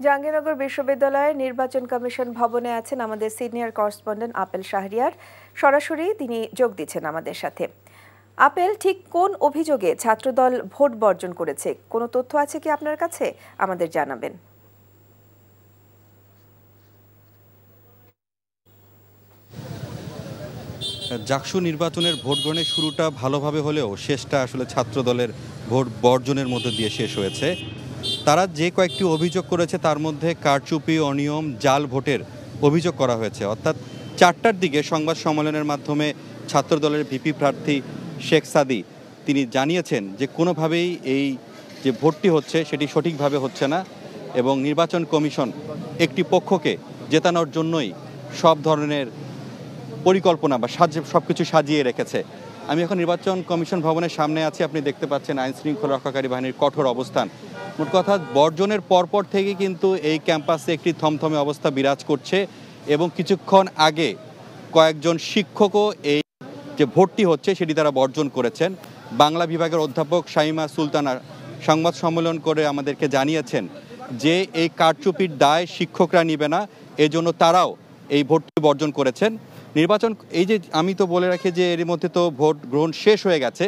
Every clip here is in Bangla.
জাহাঙ্গীরনগর বিশ্ববিদ্যালয়ের নির্বাচন কমিশন ভবনে আছেন আমাদের সিনিয়র করেসপন্ডেন্ট আপেল শাহরিয়ার। সরাসরি তিনি যোগ দিচ্ছেন আমাদের সাথে। আপেল, ঠিক কোন অভিযোগে ছাত্রদল ভোট বর্জন করেছে, কোনো তথ্য আছে কি আপনার কাছে? আমাদের জানাবেন। জাকসু নির্বাচনের ভোট গ্রহণের শুরুটা ভালোভাবে হলেও শেষটা আসলে ছাত্রদলের ভোট বর্জনের মধ্যে দিয়ে শেষ হয়েছে। তারা যে কয়েকটি অভিযোগ করেছে তার মধ্যে কারচুপি, অনিয়ম, জাল ভোটের অভিযোগ করা হয়েছে। অর্থাৎ 4টার দিকে সংবাদ সম্মেলনের মাধ্যমে ছাত্রদলের ভিপি প্রার্থী শেখ সাদি তিনি জানিয়েছেন যে কোনোভাবেই এই যে ভোটটি হচ্ছে সেটি সঠিকভাবে হচ্ছে না এবং নির্বাচন কমিশন একটি পক্ষকে জেতানোর জন্যই সব ধরনের পরিকল্পনা বা সব কিছু সাজিয়ে রেখেছে। আমি এখন নির্বাচন কমিশন ভবনের সামনে আছি। আপনি দেখতে পাচ্ছেন আইন শৃঙ্খলা রক্ষাকারী বাহিনীর কঠোর অবস্থান। মোট কথা, বর্জনের পরপর থেকে কিন্তু এই ক্যাম্পাসে একটি থমথমে অবস্থা বিরাজ করছে এবং কিছুক্ষণ আগে কয়েকজন শিক্ষকও এই যে ভোটটি হচ্ছে সেটি তারা বর্জন করেছেন। বাংলা বিভাগের অধ্যাপক শাইমা সুলতানা সংবাদ সম্মেলন করে আমাদেরকে জানিয়েছেন যে এই কারচুপির দায় শিক্ষকরা নিবে না, এজন্য তারাও এই ভোটটি বর্জন করেছেন। নির্বাচন এই যে আমি তো বলে রাখি যে এর মধ্যে তো ভোট গ্রহণ শেষ হয়ে গেছে।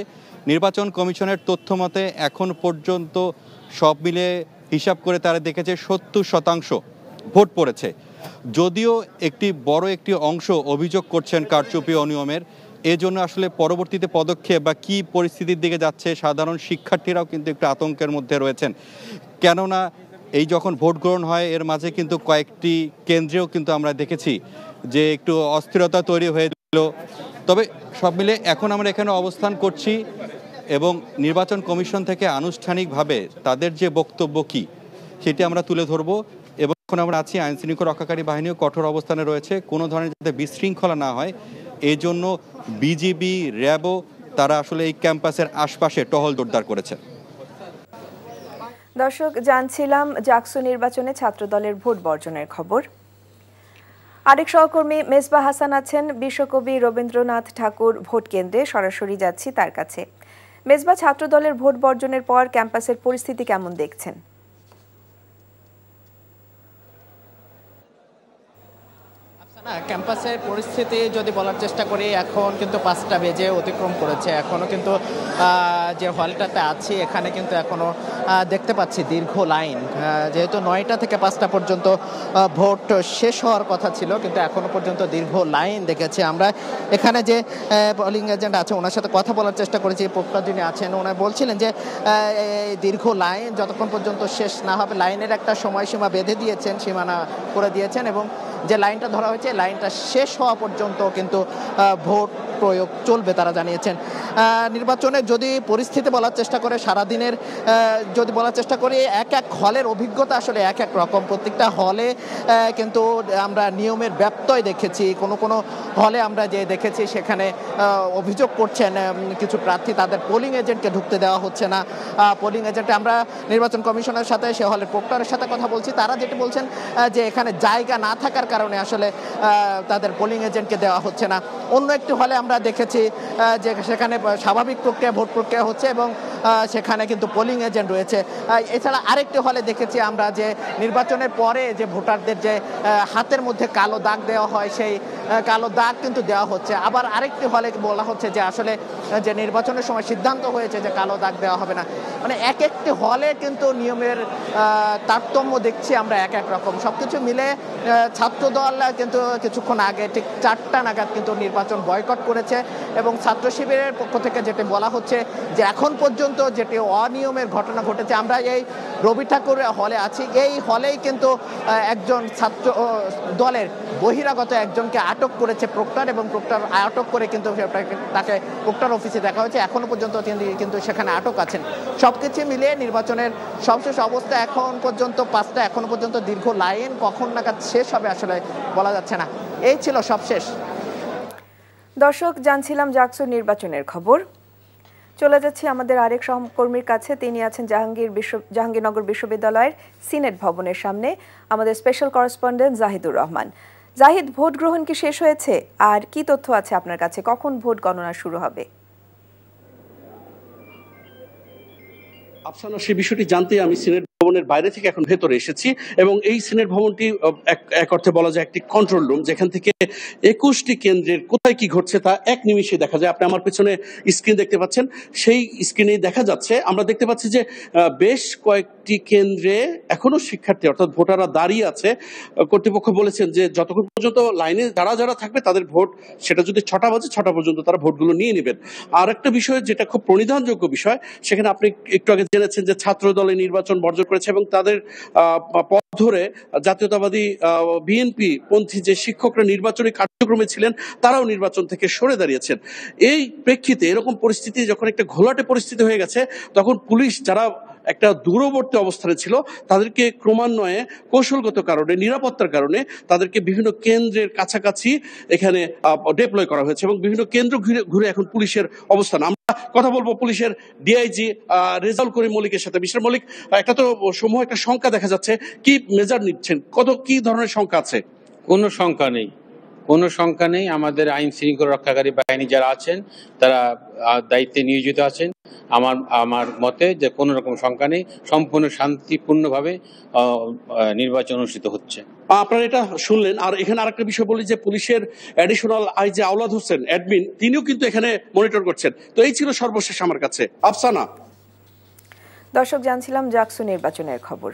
নির্বাচন কমিশনের তথ্য মতে এখন পর্যন্ত সব মিলে হিসাব করে তারা দেখেছে 70% ভোট পড়েছে। যদিও বড় একটি অংশ অভিযোগ করছেন কারচুপি অনিয়মের, এজন্য আসলে পরবর্তীতে পদক্ষেপ বা কী পরিস্থিতির দিকে যাচ্ছে সাধারণ শিক্ষার্থীরাও কিন্তু একটু আতঙ্কের মধ্যে রয়েছেন। কেননা এই যখন ভোট গ্রহণ হয় এর মাঝে কিন্তু কয়েকটি কেন্দ্রেও কিন্তু আমরা দেখেছি যে একটু অস্থিরতা তৈরি হয়েছিল। তবে সব মিলে এখন আমরা এখানে অবস্থান করছি এবং নির্বাচন কমিশন থেকে আনুষ্ঠানিকভাবে তাদের যে বক্তব্য কি সেটি আমরা তুলে ধরবো। এবং এখন আমরা আছি, আইন শৃঙ্খলা রক্ষাকারী বাহিনীও কঠোর অবস্থানে রয়েছে কোনো ধরনের যাতে বিশৃঙ্খলা না হয় এই জন্য বিজিবি, র্যাবও তারা আসলে এই ক্যাম্পাসের আশপাশে টহল জোরদার করেছে। দর্শক, জানছিলাম জাকসু নির্বাচনে ছাত্রদলের ভোট বর্জনের খবর। আরেক সহকর্মী মেজবা হাসান আছেন বিশ্বকবি রবীন্দ্রনাথ ঠাকুর ভোট কেন্দ্রে, সরাসরি যাচ্ছি তার কাছে। মেজবা, ছাত্রদলের ভোট বর্জনের পর ক্যাম্পাসের পরিস্থিতি কেমন দেখছেন? ক্যাম্পাসের পরিস্থিতি যদি বলার চেষ্টা করি, এখন কিন্তু 5টা বেজে অতিক্রম করেছে। এখনও কিন্তু যে হলটাতে আছি এখানে কিন্তু এখনও দেখতে পাচ্ছি দীর্ঘ লাইন। যেহেতু 9টা থেকে 5টা পর্যন্ত ভোট শেষ হওয়ার কথা ছিল, কিন্তু এখনও পর্যন্ত দীর্ঘ লাইন দেখেছি আমরা। এখানে যে পোলিং এজেন্ট আছে ওনার সাথে কথা বলার চেষ্টা করেছি, প্রক্তা যিনি আছেন ওনারা বলছিলেন যে এই দীর্ঘ লাইন যতক্ষণ পর্যন্ত শেষ না হবে, লাইনের একটা সময়সীমা বেঁধে দিয়েছেন, সীমানা করে দিয়েছেন এবং যে লাইনটা ধরা হয়েছে লাইনটা শেষ হওয়া পর্যন্ত কিন্তু ভোট প্রয়োগ চলবে তারা জানিয়েছেন। নির্বাচনের যদি পরিস্থিতি বলার চেষ্টা করে, সারাদিনের যদি বলার চেষ্টা করি, এক এক হলের অভিজ্ঞতা আসলে এক এক রকম। প্রত্যেকটা হলে কিন্তু আমরা নিয়মের ব্যত্যয় দেখেছি। কোনো হলে আমরা যে দেখেছি সেখানে অভিযোগ করছেন কিছু প্রার্থী তাদের পোলিং এজেন্টকে ঢুকতে দেওয়া হচ্ছে না। পোলিং এজেন্টে আমরা নির্বাচন কমিশনের সাথে সে হলের প্রক্টরের সাথে কথা বলছি, তারা যেটি বলছেন যে এখানে জায়গা না থাকার কারণে আসলে তাদের পোলিং এজেন্টকে দেওয়া হচ্ছে না। অন্য একটি হলে আমরা দেখেছি যে সেখানে স্বাভাবিক প্রক্রিয়া ভোট প্রক্রিয়া হচ্ছে এবং সেখানে কিন্তু পোলিং এজেন্ট রয়েছে। এছাড়া আরেকটি হলে দেখেছি আমরা যে নির্বাচনের পরে যে ভোটারদের যে হাতের মধ্যে কালো দাগ দেওয়া হয় সেই কালো দাগ কিন্তু দেওয়া হচ্ছে। আবার আরেকটি হলে বলা হচ্ছে যে আসলে যে নির্বাচনের সময় সিদ্ধান্ত হয়েছে যে কালো দাগ দেওয়া হবে না। মানে এক একটি হলে কিন্তু নিয়মের তারতম্য দেখছি আমরা এক এক রকম। সব কিছু মিলে ছাত্রদল কিন্তু কিছুক্ষণ আগে ঠিক 4টা নাগাদ কিন্তু নির্বাচন বয়কট করেছে এবং ছাত্র শিবিরের পক্ষ থেকে যেটি বলা হচ্ছে যে এখন পর্যন্ত যেটি অনিয়মের ঘটনা ঘটেছে, আমরা এই রবি ঠাকুর হলে আছি, এই হলেই কিন্তু একজন ছাত্র দলের বহিরাগত একজনকে আটক করেছে প্রক্টর এবং প্রক্টর আটক করে কিন্তু তাকে প্রক্টর অফিসে দেখা হয়েছে। এখনো পর্যন্ত তিনি কিন্তু সেখানে আটক আছেন। সবকিছু মিলিয়ে নির্বাচনের সবশেষ অবস্থা এখন পর্যন্ত 5টা, এখনো পর্যন্ত দীর্ঘ লাইন, কখন নাগাদ শেষ হবে আসলে বলা যাচ্ছে না। এই ছিল সবশেষ। দর্শক, জানছিলাম জাকসু নির্বাচনের খবর। চলে যাচ্ছি আমাদের আরেক সহকর্মীর কাছে। তিনি আছেন জাহাঙ্গীরনগর বিশ্ববিদ্যালয়ের সিনেট ভবনের সামনে, আমাদের special correspondent Zahidur Rahman. Zahid, vote গ্রহণ কি শেষ হয়েছে? আর কি তথ্য আছে আপনার কাছে? কখন ভোট গণনা শুরু হবে? আফসানা, সে বিষয়টি জানতে আমি সিনেট ভবনের বাইরে থেকে এখন ভেতরে এসেছি এবং এই সিনেট ভবনটি এক অর্থে বলা যায় একটি কন্ট্রোল রুম, যেখান থেকে 21টি কেন্দ্রের কোথায় কি ঘটছে তা এক নিমিষে দেখা যায়। আপনি আমার পেছনে স্ক্রিন দেখতে পাচ্ছেন, সেই স্ক্রিনে দেখা যাচ্ছে, আমরা দেখতে পাচ্ছি যে বেশ কয়েকটি কেন্দ্রে এখনো শিক্ষার্থী অর্থাৎ ভোটাররা দাঁড়িয়ে আছে। কর্তৃপক্ষ বলেছেন যে যতক্ষণ পর্যন্ত লাইনে যারা থাকবে তাদের ভোট, সেটা যদি 6টা বাজে 6টা পর্যন্ত তারা ভোটগুলো নিয়ে নেবেন। আর একটা বিষয় যেটা খুব প্রণিধানযোগ্য বিষয়, সেখানে আপনি একটু আগে জেনেছেন যে ছাত্র দলের নির্বাচন বর্জন করেছে এবং তাদের পথ ধরে জাতীয়তাবাদী বিএনপি পন্থী যে শিক্ষকরা নির্বাচনী কার্যক্রমে ছিলেন তারাও নির্বাচন থেকে সরে দাঁড়িয়েছেন। এই প্রেক্ষিতে এরকম পরিস্থিতি যখন একটা ঘোলাটে পরিস্থিতি হয়ে গেছে, তখন পুলিশ যারা একটা দূরবর্তী অবস্থানে ছিল তাদেরকে ক্রমান্বয়ে কৌশলগত কারণে, নিরাপত্তার কারণে তাদেরকে বিভিন্ন কেন্দ্রের কাছাকাছি এখানে ডিপ্লয় করা হয়েছে এবং বিভিন্ন কেন্দ্র ঘুরে এখন পুলিশের অবস্থান। আমরা কথা বলবো পুলিশের ডিআইজি রেজাউল করিম মল্লিকের সাথে। মিস্টার মল্লিক, একটা তো সমূহ একটা সংখ্যা দেখা যাচ্ছে, কি মেজার নিচ্ছেন, কি ধরনের সংখ্যা আছে? কোনো সংখ্যা নেই। আমাদের আইন শৃঙ্খলা রক্ষাকারী বাহিনী যারা আছেন তারা দায়িত্বে নিয়োজিত আছেন। আমার মতে যে কোনো রকম সংখ্যা নেই, সম্পূর্ণ শান্তিপূর্ণভাবে নির্বাচন অনুষ্ঠিত হচ্ছে। আপনারা এটা শুনলেন। আর এখানে আরেকটা বিষয় বলি যে পুলিশের অ্যাডিশনাল আইজি আওলাদ হোসেন অ্যাডমিন, তিনিও কিন্তু এখানে মনিটর করছেন। তো এই ছিল সর্বশেষ আমার কাছে। আফসানা। দর্শক, জানছিলাম জাকসু নির্বাচনের খবর।